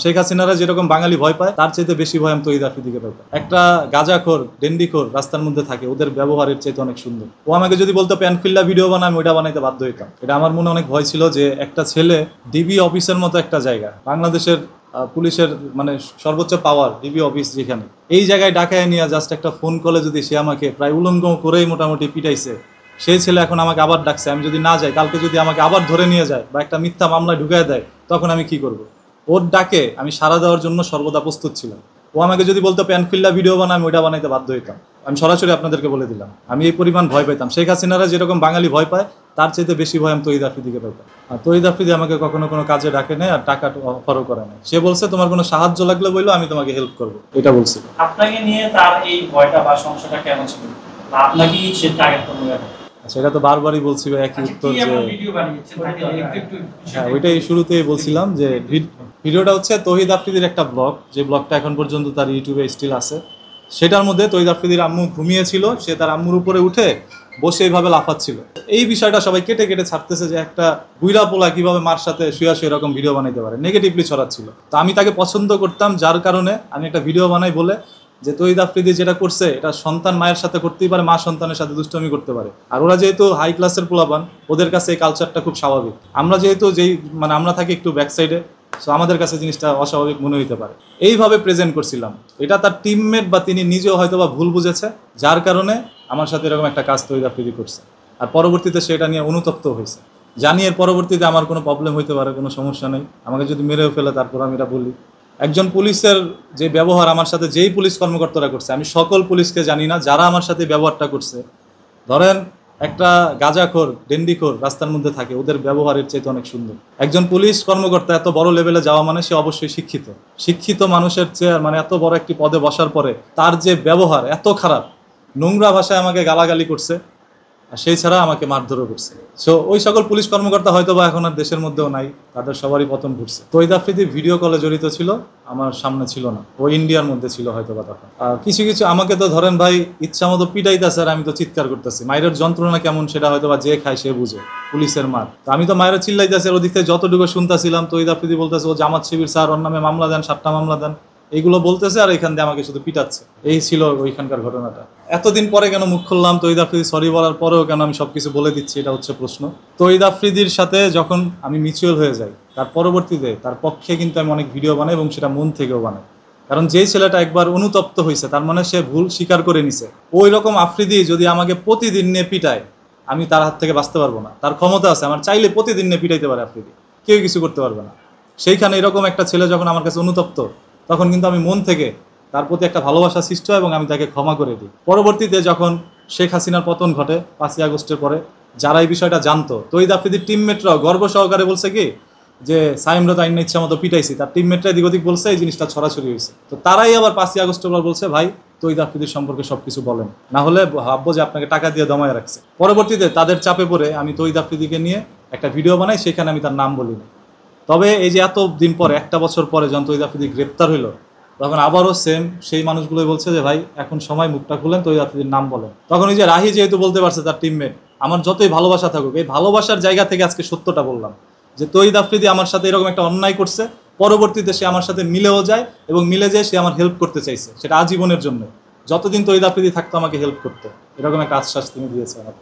শেখ হাসিনারা যেরকম বাঙালি ভয় পায় তার চাইতে বেশি ভয় আমি তহিদ আফ্রিদিকে পাই। একটা গাঁজাখোর ডেন্ডিখোর রাস্তার মধ্যে থাকে, ওদের ব্যবহারের চাইতে অনেক সুন্দর। ও আমাকে যদি বলতো প্যান খুল্লা ভিডিও বানায়, আমি ওইটা বানাইতে বাধ্য হইতাম। এটা আমার মনে অনেক ভয় ছিল যে একটা ছেলে ডিবি অফিসের মতো একটা জায়গা, বাংলাদেশের পুলিশের মানে সর্বোচ্চ পাওয়ার ডিবি অফিস যেখানে, এই জায়গায় ডাকায় নিয়ে জাস্ট একটা ফোন কলে যদি সে আমাকে প্রায় উলঙ্গ করেই মোটামুটি পিটাইছে, সেই ছেলে এখন আমাকে আবার ডাকছে, আমি যদি না যাই, কালকে যদি আমাকে আবার ধরে নিয়ে যায় বা একটা মিথ্যা মামলায় ঢুকায় দেয়, তখন আমি কি করব? ওর ডাকে আমি সাড়া দেওয়ার জন্য সর্বদা প্রস্তুত ছিলাম। ও আমাকে যদি বলতো প্যান খুল্লা ভিডিও বানায়, আমি ওইটা বানাইতে বাধ্য হইতাম। আমি সরাসরি আপনাদেরকে বলে দিলাম, আমি এই পরিমাণ ভয় পাইতাম। শেখ হাসিনারা যেরকম বাঙালি ভয় পায় তার চাইতে বেশি ভয় আমি তহিদ আফ্রিদিকে পাইতাম। আর তহিদ আফ্রিদি আমাকে কখনো কোনো কাজে ডাকে নেই আর টাকা অফারও করে নাই। সে বলছে তোমার কোনো সাহায্য লাগলে বললো, আমি তোমাকে হেল্প করবো, এটা বলছিল। আপনাকে নিয়ে তার এই ভয়টা বা সমস্যাটা কেমন ছিল? আপনাকে সে টার্গেট করলো? আচ্ছা, এটা তো বারবারই বলছি একই উত্তর, যে হ্যাঁ ওইটাই শুরুতেই বলছিলাম যে ভিডিওটা হচ্ছে তহিদ আফ্রিদির একটা ব্লগ, যে ব্লগটা এখন পর্যন্ত তার ইউটিউবে স্টিল আছে। সেটার মধ্যে তহিদ আফ্রিদির আম্মু ঘুমিয়েছিল, সে তার আম্মুর উপরে উঠে বসে এইভাবে লাফাচ্ছিল। এই বিষয়টা সবাই কেটে কেটে ছাড়তেছে যে একটা বুইরা পোলা কিভাবে মার সাথে শুয়া শুয়ে এরকম ভিডিও বানাইতে পারে, নেগেটিভলি ছড়াচ্ছিল। তো আমি তাকে পছন্দ করতাম, যার কারণে আমি একটা ভিডিও বানাই বলে যে তহিদ আফ্রিদি যেটা করছে এটা সন্তান মায়ের সাথে করতেই পারে, মা সন্তানের সাথে দুষ্টমি করতে পারে। আর ওরা যেহেতু হাই ক্লাসের পোলাপান, ওদের কাছে এই কালচারটা খুব স্বাভাবিক। আমরা যেহেতু আমরা থাকি একটু ব্যাক সাইডে, সো আমাদের কাছে জিনিসটা অস্বাভাবিক মনে হইতে পারে। এইভাবে প্রেজেন্ট করছিলাম। এটা তার টিমমেট বা তিনি নিজেও হয়তো বা ভুল বুঝেছে, যার কারণে আমার সাথে এরকম একটা কাজ তহিদ আফ্রিদি করছে। আর পরবর্তীতে সেটা নিয়ে অনুতপ্ত হয়েছে। জানি এর পরবর্তীতে আমার কোনো প্রবলেম হইতে পারে, কোনো সমস্যা নেই, আমাকে যদি মেরেও ফেলে তারপর আমি এটা বলি। একজন পুলিশের যে ব্যবহার আমার সাথে যেই পুলিশ কর্মকর্তারা করছে, আমি সকল পুলিশকে জানি না, যারা আমার সাথে ব্যবহারটা করছে, ধরেন একটা গাঁজাখোর ডেন্ডিখোর রাস্তার মধ্যে থাকে, ওদের ব্যবহারের চাইতে অনেক সুন্দর। একজন পুলিশ কর্মকর্তা এত বড় লেভেলে যাওয়া মানে সে অবশ্যই শিক্ষিত মানুষের চেয়ে মানে এত বড় একটি পদে বসার পরে তার যে ব্যবহার এত খারাপ, নোংরা ভাষায় আমাকে গালাগালি করছে, আর সেই ছাড়া আমাকে মারধরও করছে। সো ওই সকল পুলিশ কর্মকর্তা হয়তো বা এখন আর দেশের মধ্যেও নাই, তাদের সবারই পতন ঘটছে। তহিদ আফ্রিদি ভিডিও কলে জড়িত ছিল, আমার সামনে ছিল না, ও ইন্ডিয়ার মধ্যে ছিল হয়তো বা তখন। আর কিছু আমাকে তো ধরেন ভাই ইচ্ছা মতো পিটাইতেছে, আর আমি তো চিৎকার করতেছি। মায়ের যন্ত্রণা কেমন সেটা হয়তো বা যে খায় সে বুঝে, পুলিশের মার। তো আমি তো মায়ের চিল্লাইতেছি, আর ওদিক থেকে যতটুকু শুনতেছিলাম তহিদ আফ্রিদি বলতেছে ও জামাত শিবির স্যার, ওর নামে মামলা দেন, 7টা মামলা দেন, এইগুলো বলতেছে, আর এখান দিয়ে আমাকে শুধু পিটাচ্ছে। এই ছিল ওইখানকার ঘটনাটা। এতদিন পরে কেন মুখ খুললাম, তহিদ আফ্রিদি সরি বলার পরেও কেন আমি সবকিছু বলে দিচ্ছি, এটা হচ্ছে প্রশ্ন। তহিদ আফ্রিদির সাথে যখন আমি মিউচুয়াল হয়ে যাই, তার পরবর্তীতে তার পক্ষে কিন্তু আমি অনেক ভিডিও বানাই, এবং সেটা মন থেকেও বানাই। কারণ যেই ছেলেটা একবার অনুতপ্ত হয়েছে, তার মানে সে ভুল স্বীকার করে নিছে। ওই রকম আফ্রিদি যদি আমাকে প্রতিদিন নিয়ে পিটায়, আমি তার হাত থেকে বাঁচতে পারবো না। তার ক্ষমতা আছে, আমার চাইলে প্রতিদিন নিয়ে পিটাইতে পারে আফ্রিদি, কেউ কিছু করতে পারবে না। সেইখানে এরকম একটা ছেলে যখন আমার কাছে অনুতপ্ত, তখন কিন্তু আমি মন থেকে তার প্রতি একটা ভালোবাসা সৃষ্টি হয় এবং আমি তাকে ক্ষমা করে দিই। পরবর্তীতে যখন শেখ হাসিনার পতন ঘটে 5ই আগস্টের পরে, যারা এই বিষয়টা জানতো, তহিদ আফ্রিদির টিমমেটরাও গর্ব সহকারে বলছে কি যে সাইমরা তো আইন ইচ্ছা মতো পিটাইছি, তার টিমমেটরা এদিক ওদিক বলছে, এই জিনিসটা ছড়াছড়ি হয়েছে। তো তারাই আবার 5ই আগস্টের পর বলছে ভাই তহিদ আফ্রিদির সম্পর্কে সবকিছু বলেন, না হলে ভাববো যে আপনাকে টাকা দিয়ে দমায় রাখছে। পরবর্তীতে তাদের চাপে পড়ে আমি তহিদ আফ্রিদিকে নিয়ে একটা ভিডিও বানাই, সেখানে আমি তার নাম বলিনি। তবে এই যে এত দিন পরে, 1টা বছর পরে যখন তহিদ আফ্রিদি গ্রেপ্তার হইলো, তখন আবারও সেম সেই মানুষগুলোই বলছে যে ভাই এখন সময় মুখটা খুলেন, তহিদ আফ্রিদির নাম বলেন। তখন ওই যে রাহি যেহেতু বলতে পারছে, তার টিমমেট, আমার যতই ভালোবাসা থাকুক, এই ভালোবাসার জায়গা থেকে আজকে সত্যটা বললাম যে তহিদ আফ্রিদি আমার সাথে এরকম একটা অন্যায় করছে। পরবর্তীতে সে আমার সাথে মিলেও যায়, এবং মিলে যায় সে আমার হেল্প করতে চাইছে, সেটা আজীবনের জন্য। যতদিন তহিদ আফ্রিদি থাকতো আমাকে হেল্প করতো, এরকম একটা আশ্বাস তিনি দিয়েছে আমাকে।